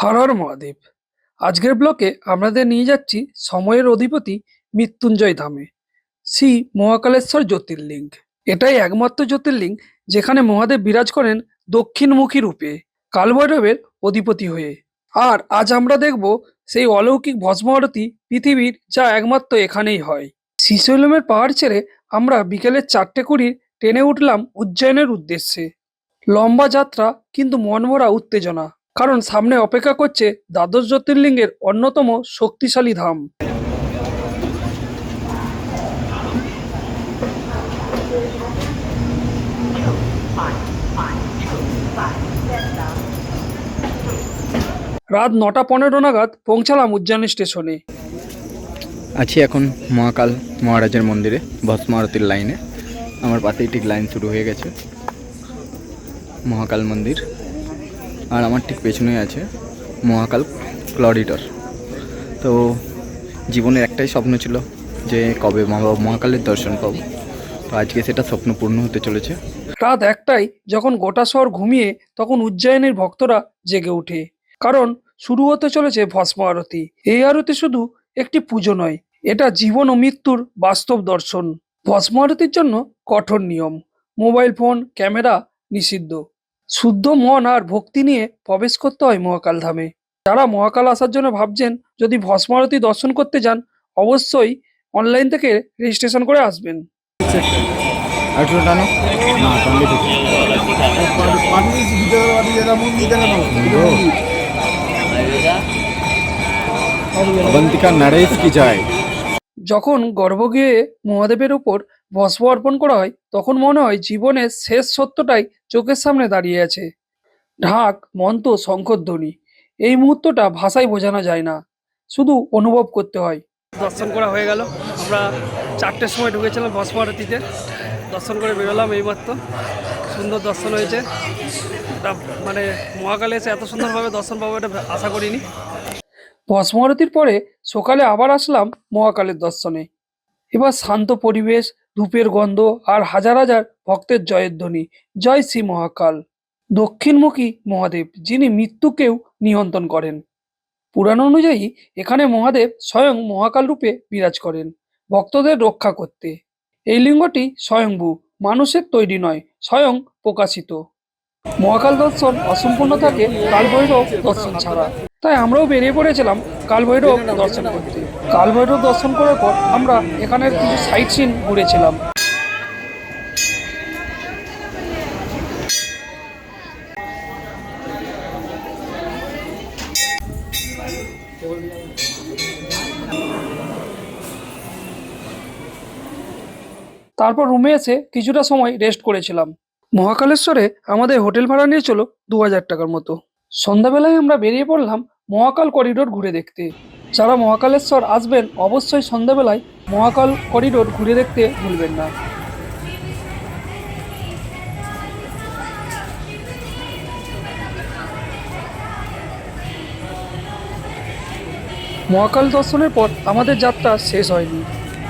হর হর মহাদেব। আজকের ব্লকে আমাদের নিয়ে যাচ্ছি সময়ের অধিপতি মৃত্যুঞ্জয় ধামে, শ্রী মহাকালেশ্বর জ্যোতির্লিঙ্গ। এটাই একমাত্র জ্যোতির্লিঙ্গ যেখানে মহাদেব বিরাজ করেন দক্ষিণমুখী রূপে, কালভৈরবের অধিপতি হয়ে। আর আজ আমরা দেখব সেই অলৌকিক ভস্ম আরতি পৃথিবীর, যা একমাত্র এখানেই হয়। শ্রীশৈলমের পাহাড় ছেড়ে আমরা বিকেলের 4:20 ট্রেনে উঠলাম উজ্জয়নের উদ্দেশ্যে। লম্বা যাত্রা, কিন্তু মনভরা উত্তেজনা, কারণ সামনে অপেক্ষা করছে দ্বাদশ জ্যোতির্লিঙ্গের অন্যতম শক্তিশালী ধাম। রাত 9:15 নাগাদ পৌঁছালাম উজ্জয়ন স্টেশনে। আছি এখন মহাকাল মহারাজের মন্দিরে ভস্ম আরতির লাইনে। আমার পাশেই ঠিক লাইন শুরু হয়ে গেছে মহাকাল মন্দির, আর আমার ঠিক পেছনেই আছে মহাকাল করিডোর। তো জীবনের একটাই স্বপ্ন ছিল যে কবে মহাকালের দর্শন পাবো, তো আজকে সেটা স্বপ্ন পূর্ণ হতে চলেছে। রাত 1টায় যখন গোটা শহর ঘুমিয়ে, তখন উজ্জয়িনীর ভক্তরা জেগে ওঠে, কারণ শুরু হতে চলেছে ভস্ম আরতি। এই আরতি শুধু একটি পুজো নয়, এটা জীবন ও মৃত্যুর বাস্তব দর্শন। ভস্ম আরতির জন্য কঠোর নিয়ম, মোবাইল ফোন, ক্যামেরা নিষিদ্ধ। শুদ্ধ মন আর ভক্তি নিয়ে প্রবেশ করতে হয় মহাকাল ধামে। যারা মহাকাল আসার জন্য ভাবছেন, যদি ভস্ম আরতি দর্শন করতে যান, অবশ্যই অনলাইন থেকে রেজিস্ট্রেশন করে আসবেন। অবন্তিকা নরেশ কি যায়। যখন গর্ভগৃহে মহাদেবের উপর ভস্ম অর্পণ করা হয়, তখন মনে হয় জীবনের শেষ সত্যটাই চোখের সামনে দাঁড়িয়ে আছে। ঢাক, মন্ত্র, শঙ্খধ্বনি, এই মুহূর্তটা ভাষায় বোঝানো যায় না, শুধু অনুভব করতে হয়। দর্শন করা হয়ে গেল। আমরা 4টের সময় ঢুকেছিলাম ভস্ম আরতিতে, দর্শন করে বেরোলাম এইমাত্র। সুন্দর দর্শন হয়েছে। এটা মানে মহাকালে এসে এত সুন্দরভাবে দর্শন পাবো এটা আশা করিনি। ভস্ম আরতির পরে সকালে আবার আসলাম মহাকালের দর্শনে। এবার শান্ত পরিবেশ, ধূপের গন্ধ আর হাজার হাজার ভক্তের জয়ের ধ্বনি। জয় শ্রী মহাকাল, দক্ষিণমুখী মহাদেব, যিনি মৃত্যুকেও নিয়ন্ত্রণ করেন। পুরাণ অনুযায়ী এখানে মহাদেব স্বয়ং মহাকাল রূপে বিরাজ করেন, ভক্তদের রক্ষা করতে। এই লিঙ্গটি স্বয়ংভূ, মানুষের তৈরি নয়, স্বয়ং প্রকাশিত। মহাকাল দর্শন অসম্পূর্ণ থাকে কালভৈরব দর্শন ছাড়া। তাই আমরাও বেরিয়ে পড়েছিলাম কালভৈরব দর্শন করতে। কালভৈরব দর্শন করার পর আমরা এখানের কিছু সাইট সিন ঘুরেছিলাম। তারপর রুমে এসে কিছুটা সময় রেস্ট করেছিলাম। মহাকালেশ্বরে আমাদের হোটেল ভাড়া নিয়েছিল 2000 টাকার মতো। সন্ধ্যাবেলায় আমরা বেরিয়ে পড়লাম মহাকাল করিডোর ঘুরে দেখতে। যারা মহাকালেশ্বর আসবেন, অবশ্যই সন্ধ্যাবেলায় মহাকাল করিডোর ঘুরে দেখতে ভুলবেন না। মহাকাল দর্শনের পর আমাদের যাত্রা শেষ হয়নি।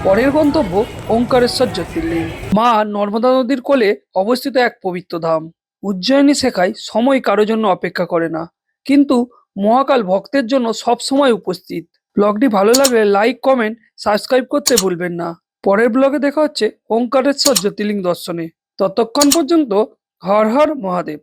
পরের গন্তব্য ওঙ্কারেশ্বর জ্যোতির্লিঙ্গ, মা নর্মদা নদীর কোলে অবস্থিত এক পবিত্র ধাম। উজ্জয়িনী শেখায় সময় কারো জন্য অপেক্ষা করে না, কিন্তু মহাকাল ভক্তের জন্য সব সময় উপস্থিত। ব্লগটি ভালো লাগলে লাইক, কমেন্ট, সাবস্ক্রাইব করতে ভুলবেন না। পরের ব্লগে দেখা হচ্ছে ওঙ্কারেশ্বর জ্যোতির্লিঙ্গ দর্শনে। ততক্ষণ পর্যন্ত হর হর মহাদেব।